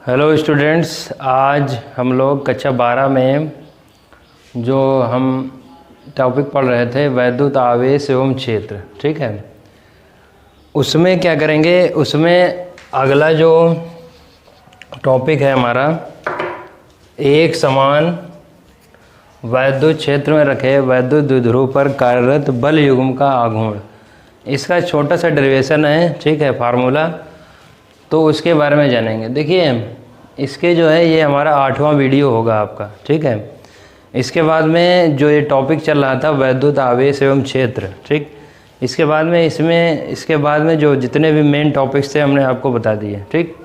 Hello students, आज हम लोग कक्षा 12 में जो हम टॉपिक पढ़ रहे थे वैद्युत आवेश एवं क्षेत्र, ठीक है, उसमें क्या करेंगे। उसमें अगला जो टॉपिक है हमारा, एक समान वैद्युत क्षेत्र में रखे वैद्युत द्विध्रुव पर कार्यरत बल युग्म का आघूर्ण। इसका छोटा सा डेरिवेशन है, ठीक है, फार्मूला, तो उसके बारे में जानेंगे। देखिए, इसके जो है ये हमारा 8वां वीडियो होगा आपका, ठीक है। इसके बाद में जो ये टॉपिक चल रहा था वैद्युत आवेश एवं क्षेत्र, ठीक, इसके बाद में जो जितने भी मेन टॉपिक्स थे हमने आपको बता दिए, ठीक।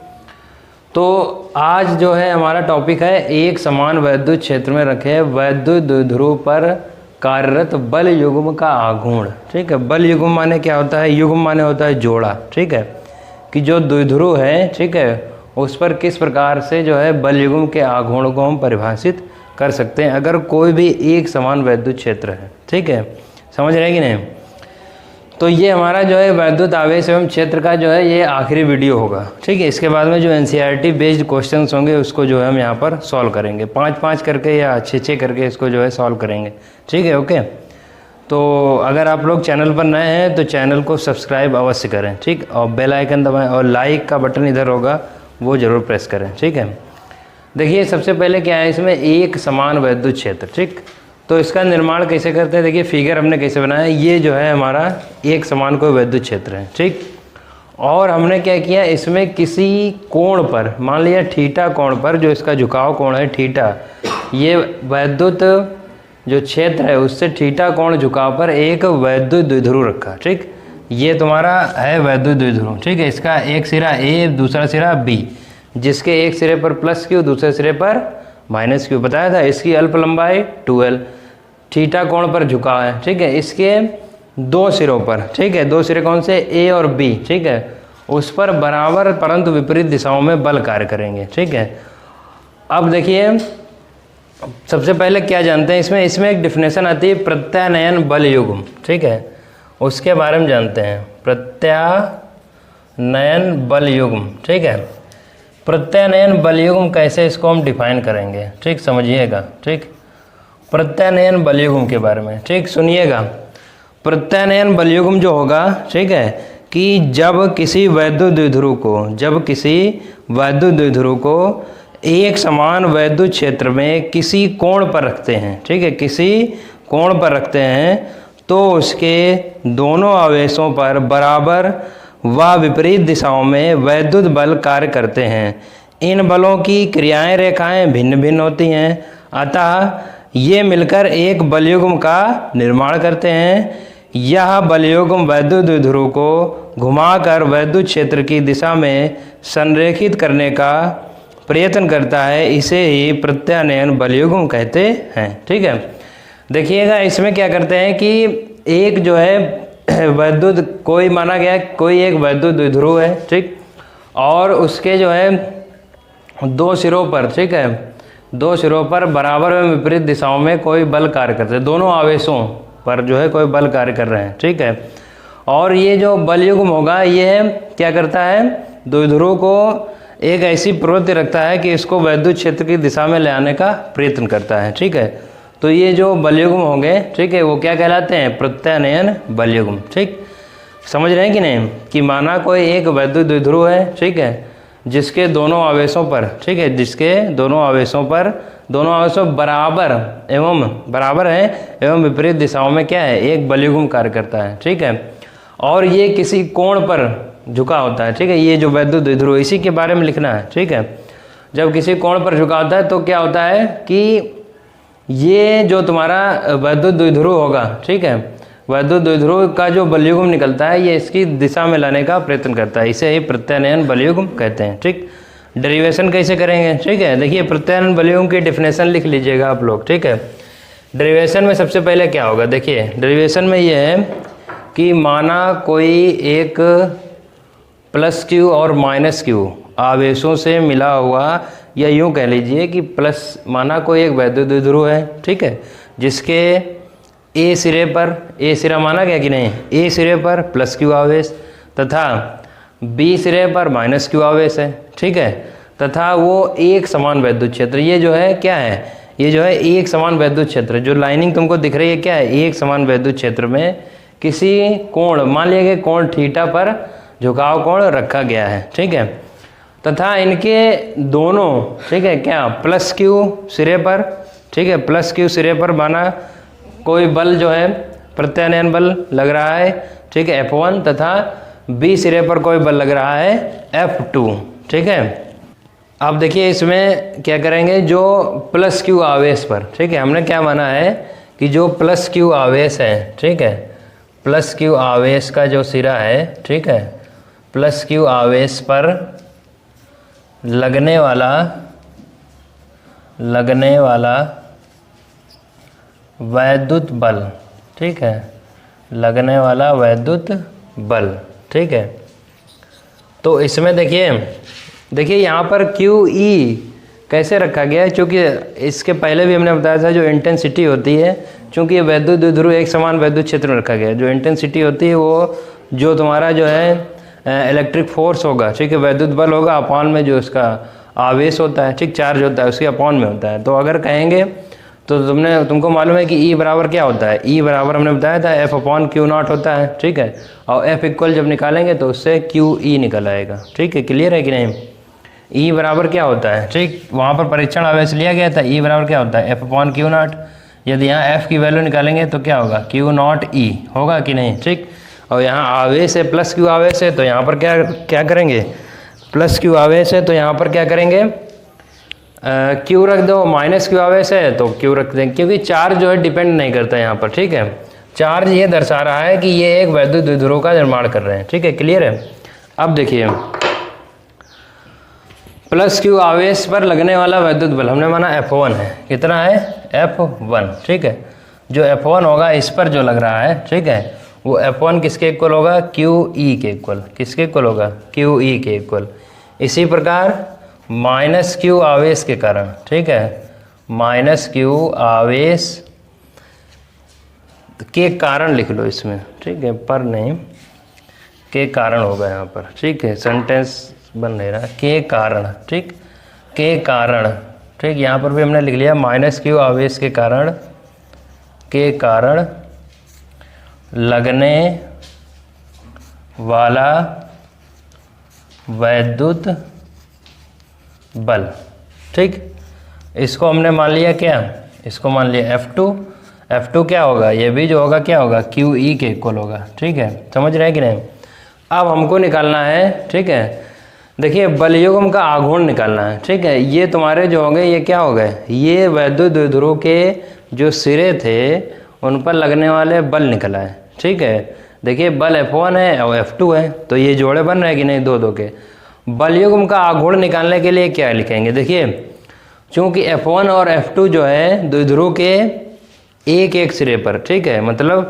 तो आज जो है हमारा टॉपिक है एक समान वैद्युत क्षेत्र में रखे वैद्युत द्विध्रुव पर कार्यरत बल युग्म का आघूर्ण, ठीक है। बल युग्म माने क्या होता है? युग्म माने होता है जोड़ा, ठीक है, कि जो द्विध्रुव है, ठीक है, उस पर किस प्रकार से जो है बल युग्म के आघूर्ण को हम परिभाषित कर सकते हैं अगर कोई भी एक समान वैद्युत क्षेत्र है, ठीक है। समझ रहे हैं कि नहीं? तो ये हमारा जो है वैद्युत आवेश एवं क्षेत्र का जो है ये आखिरी वीडियो होगा, ठीक है। इसके बाद में जो एनसीईआरटी बेस्ड क्वेश्चंस होंगे उसको जो है हम यहाँ पर सॉल्व करेंगे, 5-5 करके या 6-6 करके इसको जो है सॉल्व करेंगे, ठीक है, ओके। तो अगर आप लोग चैनल पर नए हैं तो चैनल को सब्सक्राइब अवश्य करें, ठीक, और बेल आइकन दबाएं और लाइक का बटन इधर होगा वो ज़रूर प्रेस करें, ठीक है। देखिए, सबसे पहले क्या है इसमें, एक समान वैद्युत क्षेत्र, ठीक। तो इसका निर्माण कैसे करते हैं? देखिए, फिगर हमने कैसे बनाया, ये जो है हमारा एक समान कोई वैद्युत क्षेत्र है, ठीक। और हमने क्या किया, इसमें किसी कोण पर, मान लिया थीटा कोण पर, जो इसका झुकाव कोण है थीटा, ये वैद्युत जो क्षेत्र है उससे थीटा कोण झुकाव पर एक वैद्युत द्विध्रुव रखा, ठीक। ये तुम्हारा है वैद्युत द्विध्रुव, ठीक है। इसका एक सिरा ए, दूसरा सिरा बी, जिसके एक सिरे पर प्लस क्यू, दूसरे सिरे पर माइनस क्यू बताया था। इसकी अल्प लंबाई 2l, थीटा कोण पर झुकाव है, ठीक है। इसके दो सिरों पर, ठीक है, दो सिरे कौन से, ए और बी, ठीक है, उस पर बराबर परंतु विपरीत दिशाओं में बल कार्य करेंगे, ठीक है। अब देखिए, सबसे पहले क्या जानते हैं इसमें एक डिफिनेशन आती है प्रत्यानयन बल युग्म, ठीक है, उसके बारे में जानते हैं। प्रत्यानयन बल युग्म, ठीक है। प्रत्यानयन बल युग्म कैसे, इसको हम डिफाइन करेंगे, ठीक, समझिएगा, ठीक। प्रत्यानयन बल युग्म के बारे में, ठीक, सुनिएगा। प्रत्यानयन बल युग्म जो होगा, ठीक है, कि जब किसी वैद्युत द्विध्रुव को एक समान वैद्युत क्षेत्र में किसी कोण पर रखते हैं, ठीक है, किसी कोण पर रखते हैं, तो उसके दोनों आवेशों पर बराबर व विपरीत दिशाओं में वैद्युत बल कार्य करते हैं। इन बलों की क्रियाएं रेखाएं भिन्न भिन्न होती हैं, अतः ये मिलकर एक बल युग्म का निर्माण करते हैं। यह बल युग्म वैद्युत द्विध्रुव को घुमाकर वैद्युत क्षेत्र की दिशा में संरेखित करने का प्रयत्न करता है। इसे ही प्रत्यानयन बल युग्म कहते हैं, ठीक है। देखिएगा, इसमें क्या करते हैं कि एक जो है वैद्युत, कोई माना गया कोई एक वैद्युत द्विध्रुव है, ठीक, और उसके जो है दो सिरों पर, ठीक है, दो सिरों पर बराबर एवं विपरीत दिशाओं में कोई बल कार्य करते हैं, दोनों आवेशों पर जो है कोई बल कार्य कर रहे हैं, ठीक है। और ये जो बल युग्म होगा ये क्या करता है, द्विध्रुव को एक ऐसी प्रवृत्ति रखता है कि इसको वैद्युत क्षेत्र की दिशा में ले आने का प्रयत्न करता है, ठीक है। तो ये जो बल युग्म होंगे, ठीक है, वो क्या कहलाते हैं, प्रत्यानयन बल युग्म, ठीक। समझ रहे हैं कि नहीं, कि माना कोई एक वैद्युत द्विध्रुव है, ठीक है, जिसके दोनों आवेशों पर, ठीक है, जिसके दोनों आवेशों बराबर है एवं विपरीत दिशाओं में क्या है, एक बल युग्म कार्य करता है, ठीक है। और ये किसी कोण पर झुका होता है, ठीक है। ये जो वैद्युत द्विध्रुव, इसी के बारे में लिखना है, ठीक है। जब किसी कोण पर झुका होता है तो क्या होता है कि ये जो तुम्हारा वैद्युत द्विध्रुव होगा, ठीक है, वैद्युत द्विध्रुव का जो बल युग्म निकलता है ये इसकी दिशा में लाने का प्रयत्न करता है। इसे ही प्रत्यानयन बल युग्म कहते हैं, ठीक। डेरिवेशन कैसे करेंगे, ठीक है। देखिए, प्रत्यानयन बल युग्म की डेफिनेशन लिख लीजिएगा आप लोग, ठीक है। डेरिवेशन में सबसे पहले क्या होगा, देखिए, डेरिवेशन में ये है कि माना कोई एक प्लस क्यू और माइनस क्यू आवेशों से मिला हुआ, या यूँ कह लीजिए कि प्लस, माना कोई एक वैद्युत द्विध्रुव है, ठीक है, जिसके ए सिरे पर, ए सिरा माना गया कि नहीं, ए सिरे पर प्लस क्यू आवेश तथा बी सिरे पर माइनस क्यू आवेश है, ठीक है। तथा वो एक समान वैद्युत क्षेत्र, ये जो है क्या है, ये जो है एक समान वैद्युत क्षेत्र, जो लाइनिंग तुमको दिख रही है क्या है, एक समान वैद्युत क्षेत्र में किसी कोण, मान लिया गया कोण थीटा पर झुकाव कोण रखा गया है, ठीक है, तथा इनके दोनों, ठीक है, क्या प्लस क्यू सिरे पर, ठीक है, प्लस क्यू सिरे पर माना कोई बल जो है प्रत्यानयन बल लग रहा है, ठीक है, F1, तथा बी सिरे पर कोई बल लग रहा है F2, ठीक है। अब देखिए इसमें क्या करेंगे, जो प्लस क्यू आवेश पर, ठीक है, हमने क्या माना है कि जो प्लस क्यू आवेश है, ठीक है, प्लस क्यू आवेश का जो सिरा है, ठीक है, प्लस क्यू आवेश पर लगने वाला वैद्युत बल, ठीक है, लगने वाला वैद्युत बल, ठीक है। तो इसमें देखिए यहाँ पर क्यू ई कैसे रखा गया है, क्योंकि इसके पहले भी हमने बताया था जो इंटेंसिटी होती है, चूँकि ये वैद्युत द्विध्रुव एक समान वैद्युत क्षेत्र में रखा गया है, जो इंटेंसिटी होती है वो जो तुम्हारा जो है इलेक्ट्रिक फोर्स होगा, ठीक है, वैद्युत बल होगा अपान में जो इसका आवेश होता है, ठीक, चार्ज होता है, उसके अपान में होता है। तो अगर कहेंगे तो तुमको मालूम है कि E बराबर क्या होता है, E बराबर हमने बताया था F/Q0 होता है, ठीक है, और F इक्वल जब निकालेंगे तो उससे QE निकल आएगा, ठीक है, क्लियर है कि नहीं। E बराबर क्या होता है, ठीक, वहाँ पर परीक्षण आवेश लिया गया था, E बराबर क्या होता है F/Q0, यदि यहाँ F की वैल्यू निकालेंगे तो क्या होगा Q0E होगा कि नहीं, ठीक, और यहाँ आवेश है प्लस Q आवेश है, तो यहाँ पर क्या करेंगे, प्लस Q आवेश है तो यहाँ पर क्या करेंगे, Q रख दो, माइनस Q आवेश है तो Q रख देंगे, क्योंकि चार्ज जो है डिपेंड नहीं करता यहाँ पर, ठीक है, चार्ज ये दर्शा रहा है कि ये एक वैद्युत द्विध्रुव का निर्माण कर रहे हैं, ठीक है, क्लियर है। अब देखिए प्लस Q आवेश पर लगने वाला वैद्युत बल हमने माना F1 है, कितना है F1, ठीक है, जो F1 होगा इस पर जो लग रहा है, ठीक है, वो F1 किसके इक्वल होगा, QE के इक्वल, किसके इक्वल होगा, QE के इक्वल। इसी प्रकार माइनस Q आवेश के कारण, ठीक है, माइनस Q आवेश के कारण लिख लो इसमें, ठीक है, पर नहीं, के कारण होगा यहाँ पर, ठीक है, सेंटेंस बन नहीं रहा, के कारण, ठीक, के कारण, ठीक, यहाँ पर भी हमने लिख लिया माइनस Q आवेश के कारण लगने वाला वैद्युत बल, ठीक, इसको हमने मान लिया क्या, इसको मान लिया F2 क्या होगा, ये भी जो होगा क्या होगा QE के इक्वल होगा, ठीक है, समझ रहे हैं कि नहीं। अब हमको निकालना है, ठीक है, देखिए बलयुग्म का आघूर्ण निकालना है, ठीक है, ये तुम्हारे जो होंगे ये क्या हो गए, ये वैद्युत द्विध्रुव के जो सिरे थे उन पर लगने वाले बल निकला है, ठीक है, देखिए बल F1 है और F2 है, तो ये जोड़े बन रहे हैं कि नहीं, दो के। बलयुग्म का आघूर्ण निकालने के लिए क्या लिखेंगे, देखिए चूंकि F1 और F2 जो है द्विध्रुव के एक सिरे पर, ठीक है, मतलब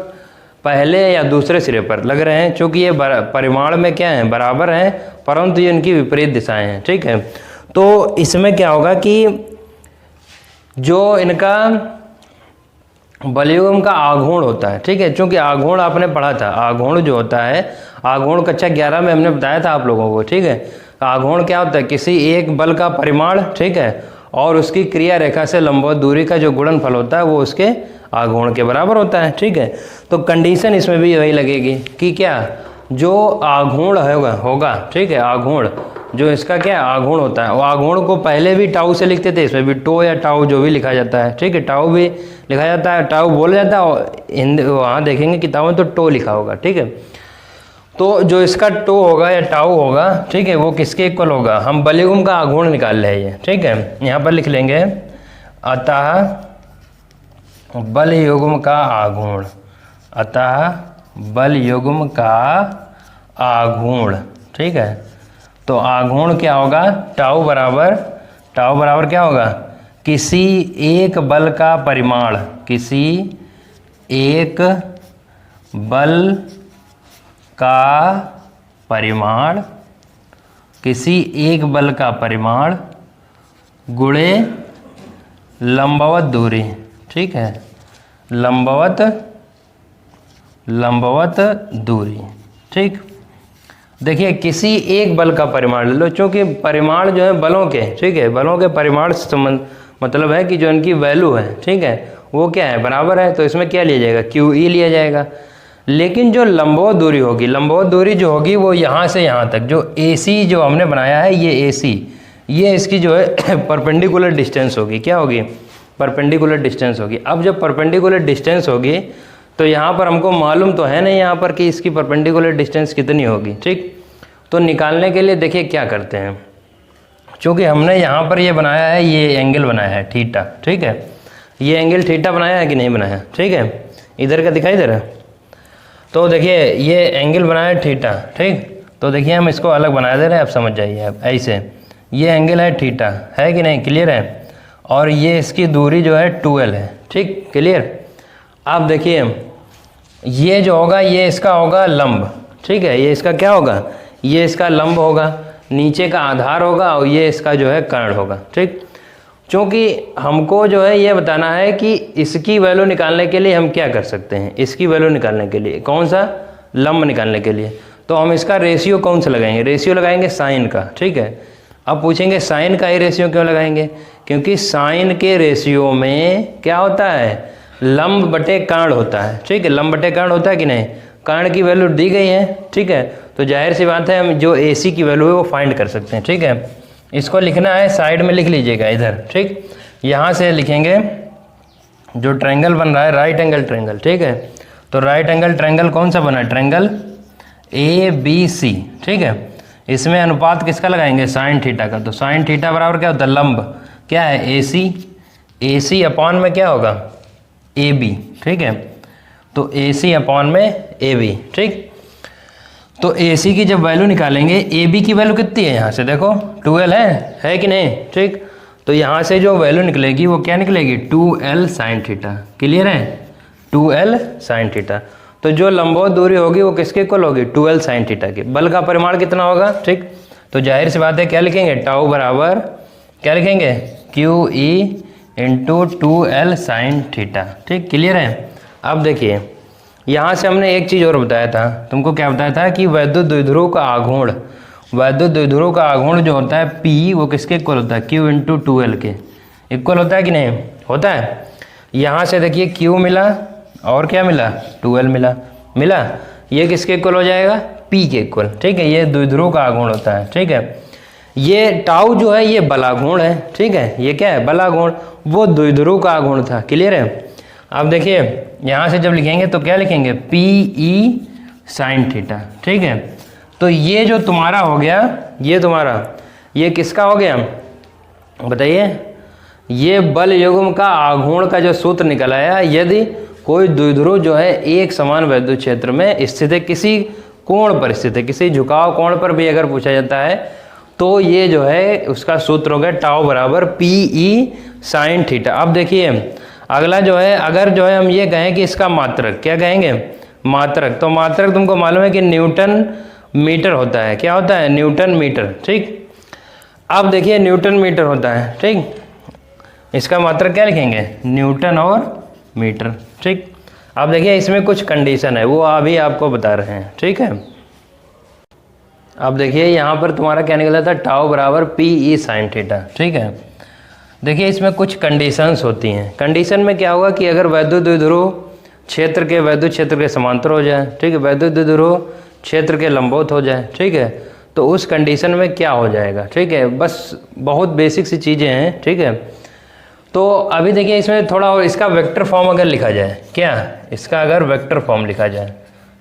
पहले या दूसरे सिरे पर लग रहे हैं, चूंकि ये परिमाण में क्या है, बराबर हैं, परंतु ये इनकी विपरीत दिशाएं हैं, ठीक है। तो इसमें क्या होगा कि जो इनका बलयुग्म का आघूर्ण होता है, ठीक है, चूंकि आघूर्ण आपने पढ़ा था, आघूर्ण जो होता है, आघूर्ण कक्षा 11 में हमने बताया था आप लोगों को, ठीक है, आघूर्ण क्या होता है, किसी एक बल का परिमाण, ठीक है, और उसकी क्रिया रेखा से लंबवत दूरी का जो गुणनफल होता है वो उसके आघूर्ण के बराबर होता है, ठीक है। तो कंडीशन इसमें भी वही लगेगी कि क्या, जो आघूर्ण होगा, ठीक है, आघूर्ण जो इसका क्या आघूर्ण होता है, वो आघूर्ण को पहले भी टाउ से लिखते थे, इसमें भी टो या टाउ जो भी लिखा जाता है, ठीक है, टाउ भी लिखा जाता है, टाउ बोला जाता है, हिंदी वहाँ देखेंगे किताबों में तो टो लिखा होगा, ठीक है। तो जो इसका टो होगा या टाउ होगा, ठीक है, वो किसके इक्वल होगा, हम बलयुग्म का आघूर्ण निकाल रहे हैं ये, ठीक है, यहाँ पर लिख लेंगे अतः बलयुग्म का आघूर्ण, अतः बलयुग्म का आघूर्ण, ठीक है। तो आघूर्ण क्या होगा, टाउ बराबर क्या होगा, किसी एक बल का परिमाण, किसी एक बल का परिमाण, किसी एक बल का परिमाण गुणे लंबवत दूरी, ठीक है, लंबवत दूरी, ठीक। देखिए किसी एक बल का परिमाण ले लो, चूँकि परिमाण जो है बलों के, ठीक है, बलों के परिमाण से संबंध मतलब है कि जो इनकी वैल्यू है, ठीक है, वो क्या है, बराबर है। तो इसमें क्या लिया जाएगा, क्यू ई लिया जाएगा। लेकिन जो लंबवत दूरी होगी, लंबवत दूरी जो होगी वो यहाँ से यहाँ तक, जो ए सी जो हमने बनाया है, ये ए सी, ये इसकी जो है परपेंडिकुलर डिस्टेंस होगी। क्या होगी, परपेंडिकुलर डिस्टेंस होगी। अब जब परपेंडिकुलर डिस्टेंस होगी तो यहाँ पर हमको मालूम तो है नहीं यहाँ पर कि इसकी परपेंडिकुलर डिस्टेंस कितनी होगी, ठीक। तो निकालने के लिए देखिए क्या करते हैं, चूँकि हमने यहाँ पर ये बनाया है, ये एंगल बनाया है थीटा, ठीक है, ये एंगल थीटा बनाया है कि नहीं बनाया, ठीक है, इधर का दिखाई दे रहा है। तो देखिए ये एंगल बनाया है थीटा, ठीक। तो देखिए हम इसको अलग बना दे रहे हैं, आप समझ जाइए। आप ऐसे, ये एंगल है थीटा, है कि नहीं, क्लियर है। और ये इसकी दूरी जो है 2l है, ठीक, क्लियर। आप देखिए ये जो होगा ये इसका होगा लंब, ठीक है, ये इसका क्या होगा, ये इसका लंब होगा, नीचे का आधार होगा और ये इसका जो है कर्ण होगा, ठीक। क्योंकि हमको जो है ये बताना है कि इसकी वैल्यू निकालने के लिए हम क्या कर सकते हैं, इसकी वैल्यू निकालने के लिए, कौन सा, लंब निकालने के लिए। तो हम इसका रेशियो कौन सा लगाएंगे, रेशियो लगाएंगे साइन का, ठीक है। अब पूछेंगे साइन का ही रेशियो क्यों लगाएंगे, क्योंकि साइन के रेशियो में क्या होता है, लंब बटे कर्ण होता है, ठीक है, लंब बटे कर्ण होता है कि नहीं। कर्ण की वैल्यू दी गई है, ठीक है, तो जाहिर सी बात है हम जो AC की वैल्यू है वो फाइंड कर सकते हैं, ठीक है। इसको लिखना है, साइड में लिख लीजिएगा इधर, ठीक। यहाँ से लिखेंगे जो ट्रायंगल बन रहा है, राइट एंगल ट्रायंगल, ठीक है। तो राइट एंगल ट्रायंगल कौन सा बना है, ट्रायंगल ABC, ठीक है। इसमें अनुपात किसका लगाएंगे, साइन थीटा का। तो साइन थीटा बराबर क्या होता है, लंब क्या है, AC अपॉन में क्या होगा, AB, ठीक है। तो AC अपॉन में AB, ठीक। तो AC की जब वैल्यू निकालेंगे, AB की वैल्यू कितनी है, यहाँ से देखो 2l है कि नहीं, ठीक। तो यहाँ से जो वैल्यू निकलेगी वो क्या निकलेगी, 2l साइन थीटा, क्लियर है, 2l साइन थीटा। तो जो लंबवत दूरी होगी वो किसके इक्वल होगी, 2l साइन थीटा की। बल का परिमाण कितना होगा, ठीक। तो जाहिर सी बात है क्या लिखेंगे, टाउ बराबर क्या लिखेंगे, QE into 2l sine theta, ठीक, क्लियर है। अब देखिए यहाँ से हमने एक चीज़ और बताया था, तुमको क्या बताया था कि वैद्युत द्विध्रुव का आघूर्ण, वैद्युत द्विध्रुव का आघूर्ण जो होता है P, वो किसके इक्वल होता है, Q इंटू 2l के इक्वल होता है कि नहीं, होता है। यहाँ से देखिए Q मिला और क्या मिला, 2l मिला, ये किसके इक्वल हो जाएगा, P के इक्वल, ठीक है। ये द्विध्रुव का आघूर्ण होता है, ठीक है। ये टाउ जो है ये बलाघूर्ण है, ठीक है, ये क्या है, बलाघूर्ण, वो द्विध्रुव का आघूर्ण था, क्लियर है। अब देखिए यहाँ से जब लिखेंगे तो क्या लिखेंगे, PE साइन थीटा, ठीक है। तो ये जो तुम्हारा हो गया, ये तुम्हारा, ये किसका हो गया बताइए, ये बल युग्म का आघूर्ण का जो सूत्र निकल आया, यदि कोई द्विध्रुव जो है एक समान वैद्युत क्षेत्र में स्थित है, किसी कोण पर स्थित है, किसी झुकाव कोण पर भी अगर पूछा जाता है, तो ये जो है उसका सूत्र हो गया टाउ बराबर PE साइन थीटा। अब देखिए अगला जो है, अगर जो है हम ये कहें कि इसका मात्रक, क्या कहेंगे, मात्रक, तो मात्रक तुमको मालूम है कि न्यूटन मीटर होता है, क्या होता है, न्यूटन मीटर, ठीक। अब देखिए न्यूटन मीटर होता है, ठीक, इसका मात्रक क्या लिखेंगे, न्यूटन और मीटर, ठीक। अब देखिए इसमें कुछ कंडीशन है, वो अभी आपको बता रहे हैं, ठीक है। अब देखिए यहाँ पर तुम्हारा क्या निकला था, टाउ बराबर PE साइन थीटा, ठीक है। देखिए इसमें कुछ कंडीशंस होती हैं। कंडीशन में क्या होगा कि अगर वैद्युत द्विध्रुव क्षेत्र के वैद्युत क्षेत्र के समांतर हो जाए, ठीक है, वैद्युत द्विध्रुव क्षेत्र के लंबवत हो जाए, ठीक है, तो उस कंडीशन में क्या हो जाएगा, ठीक है। बस बहुत बेसिक सी चीज़ें हैं, ठीक है। तो अभी देखिए इसमें थोड़ा और इसका वेक्टर फॉर्म अगर लिखा जाए, क्या इसका अगर वेक्टर फॉर्म लिखा जाए,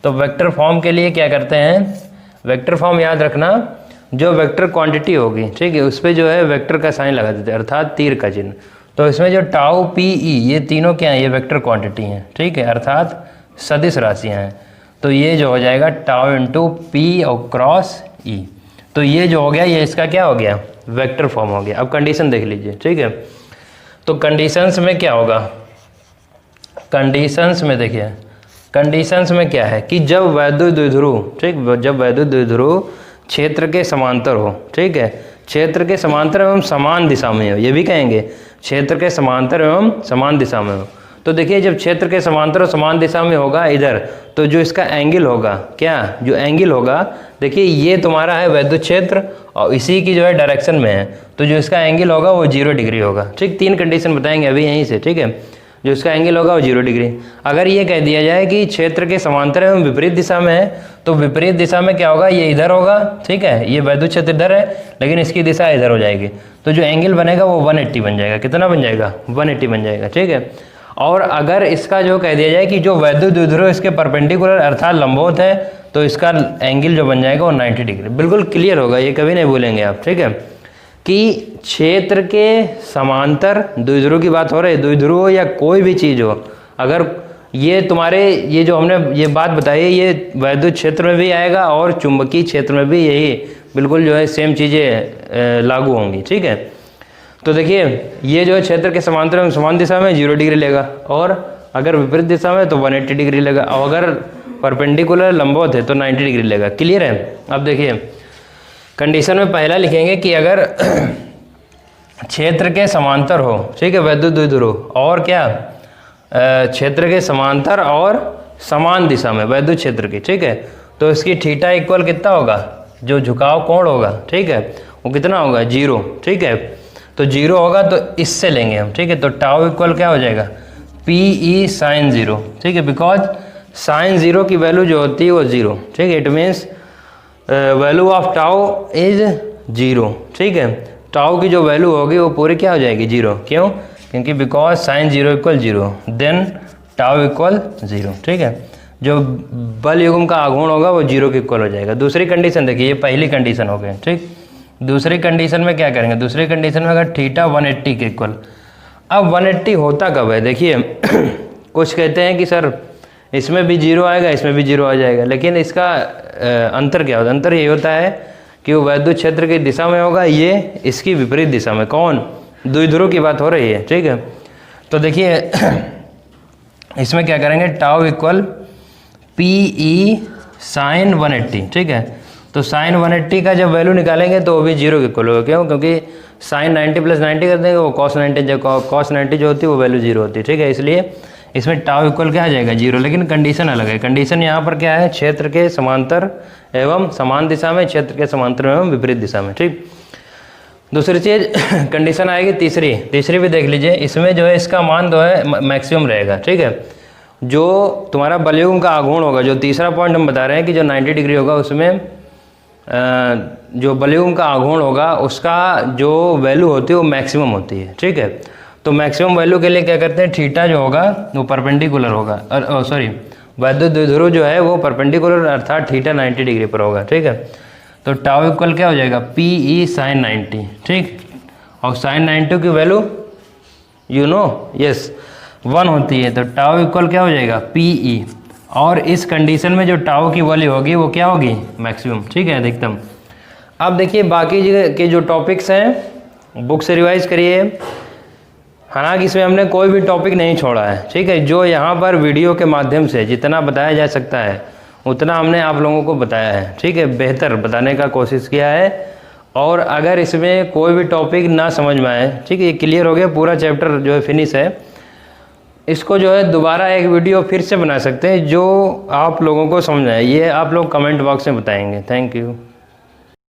तो वेक्टर फॉर्म के लिए क्या करते हैं, वेक्टर फॉर्म याद रखना, जो वेक्टर क्वांटिटी होगी, ठीक है, उस पर जो है वेक्टर का साइन लगा देते हैं, अर्थात तीर का चिन्ह। तो इसमें जो टाउ PE ये तीनों क्या हैं, ये वेक्टर क्वांटिटी हैं, ठीक है, अर्थात सदिश राशियाँ हैं। तो ये जो हो जाएगा टाउ इंटू P और क्रॉस E। तो ये जो हो गया, ये इसका क्या हो गया, वेक्टर फॉर्म हो गया। अब कंडीशन देख लीजिए, ठीक है। तो कंडीशंस में क्या होगा, कंडीशंस में देखिए, कंडीशंस में क्या है कि जब वैद्युत द्विध्रुव, ठीक, जब वैद्युत द्विध्रुव क्षेत्र के समांतर हो, ठीक है, क्षेत्र के समांतर एवं समान दिशा में हो, ये भी कहेंगे क्षेत्र के समांतर एवं समान दिशा में हो। तो देखिए जब क्षेत्र के समांतर और समान दिशा में होगा इधर, तो जो इसका एंगल होगा, क्या जो एंगल होगा, देखिए ये तुम्हारा है वैद्युत क्षेत्र और इसी की जो है डायरेक्शन में है, तो जो इसका एंगल होगा वो 0 डिग्री होगा। ठीक, 3 कंडीशन बताएंगे अभी यहीं से। ठीक है, जो इसका एंगल होगा वो 0 डिग्री। अगर ये कह दिया जाए कि क्षेत्र के समांतर एवं विपरीत दिशा में है, तो विपरीत दिशा में क्या होगा, ये इधर होगा। ठीक है, ये वैद्युत क्षेत्र इधर है लेकिन इसकी दिशा इधर हो जाएगी, तो जो एंगल बनेगा वो 180 बन जाएगा। कितना बन जाएगा, 180 बन जाएगा। ठीक है, और अगर इसका जो कह दिया जाए कि जो वैद्युत द्विध्रुव इसके परपेंडिकुलर अर्थात लंबवत है, तो इसका एंगल जो बन जाएगा वो 90 डिग्री। बिल्कुल क्लियर होगा, ये कभी नहीं भूलेंगे आप। ठीक है, कि क्षेत्र के समांतर द्विध्रुव की बात हो रही है, द्विध्रुव या कोई भी चीज़ हो, अगर ये तुम्हारे ये जो हमने ये बात बताई है ये वैद्युत क्षेत्र में भी आएगा और चुंबकीय क्षेत्र में भी यही बिल्कुल जो है सेम चीज़ें लागू होंगी। ठीक है, तो देखिए ये जो है क्षेत्र के समांतर में समान दिशा में 0 डिग्री लेगा, और अगर विपरीत दिशा में तो 180 डिग्री लेगा, और अगर परपेंडिकुलर लंबवत है तो 90 डिग्री लेगा। क्लियर है। अब देखिए कंडीशन में पहला लिखेंगे कि अगर क्षेत्र के समांतर हो, ठीक है, वैद्युत द्विध्रुव, और क्या क्षेत्र के समांतर और समान दिशा में वैद्युत क्षेत्र की, ठीक है, तो इसकी थीटा इक्वल कितना होगा, जो झुकाव कोण होगा, ठीक है, वो कितना होगा, 0। ठीक है, तो 0 होगा तो इससे लेंगे हम। ठीक है, तो टाउ इक्वल क्या हो जाएगा, PE sin 0। ठीक है, बिकॉज sin 0 की वैल्यू जो होती है वो 0। ठीक है, it means value of tau is 0। ठीक है, टाउ की जो वैल्यू होगी वो पूरी क्या हो जाएगी, 0। क्यों, क्योंकि because sin 0 equal 0 then tau equal 0। ठीक है, जो बल युग्म का आघूर्ण होगा वो 0 के इक्वल हो जाएगा। दूसरी कंडीशन देखिए, ये पहली कंडीशन हो गई। ठीक, दूसरी कंडीशन में क्या करेंगे, दूसरी कंडीशन में अगर थीटा 180 के इक्वल, अब 180 होता कब है, देखिए कुछ कहते हैं कि सर इसमें भी 0 आएगा, इसमें भी 0 आ जाएगा, लेकिन इसका अंतर क्या होता है, अंतर ये होता है कि वो वैद्युत क्षेत्र की दिशा में होगा, ये इसकी विपरीत दिशा में। कौन, द्विध्रुव की बात हो रही है। ठीक है, तो देखिए इसमें क्या करेंगे, टाउ इक्वल PE sin 180। ठीक है, तो sin 180 का जब वैल्यू निकालेंगे तो वो भी 0 के इक्वल होगा। क्यों, क्योंकि sin 90 + 90 कर देंगे, वो cos 90 जो होती है वो वैल्यू 0 होती है। ठीक है, इसलिए इसमें टाउ इक्वल क्या आ जाएगा, 0। लेकिन कंडीशन अलग है। कंडीशन यहाँ पर क्या है, क्षेत्र के समांतर एवं समान दिशा में, क्षेत्र के समांतर एवं विपरीत दिशा में। ठीक, दूसरी चीज़ कंडीशन आएगी तीसरी भी देख लीजिए। इसमें जो है इसका मान जो है मैक्सिमम रहेगा। ठीक है, जो तुम्हारा बलयुग्म का आघूर्ण होगा, जो तीसरा पॉइंट हम बता रहे हैं कि जो 90 डिग्री होगा, उसमें जो बलयुग्म का आघूर्ण होगा उसका जो वैल्यू होती है वो मैक्सिमम होती है। ठीक है, तो मैक्सिमम वैल्यू के लिए क्या करते हैं, थीटा जो होगा वो परपेंडिकुलर होगा, सॉरी वैद्युत द्विध्रुव जो है वो परपेंडिकुलर अर्थात थीटा 90 डिग्री पर होगा। ठीक है, तो टाउ इक्वल क्या हो जाएगा, PE sin 90। ठीक, और sin 90 की वैल्यू यू नो यस 1 होती है, तो टाउ इक्वल क्या हो जाएगा, PE। और इस कंडीशन में जो टाउ की वैल्यू होगी वो क्या होगी, मैक्सिमम। ठीक है, अधिकतम। अब देखिए बाकी के जो टॉपिक्स हैं बुक से रिवाइज करिए। हालांकि इसमें हमने कोई भी टॉपिक नहीं छोड़ा है। ठीक है, जो यहाँ पर वीडियो के माध्यम से जितना बताया जा सकता है उतना हमने आप लोगों को बताया है। ठीक है, बेहतर बताने का कोशिश किया है। और अगर इसमें कोई भी टॉपिक ना समझ में आए, ठीक है, ये क्लियर हो गया, पूरा चैप्टर जो है फिनिश है। इसको जो है दोबारा एक वीडियो फिर से बना सकते हैं जो आप लोगों को समझ आए, ये आप लोग कमेंट बॉक्स में बताएंगे। Thank you.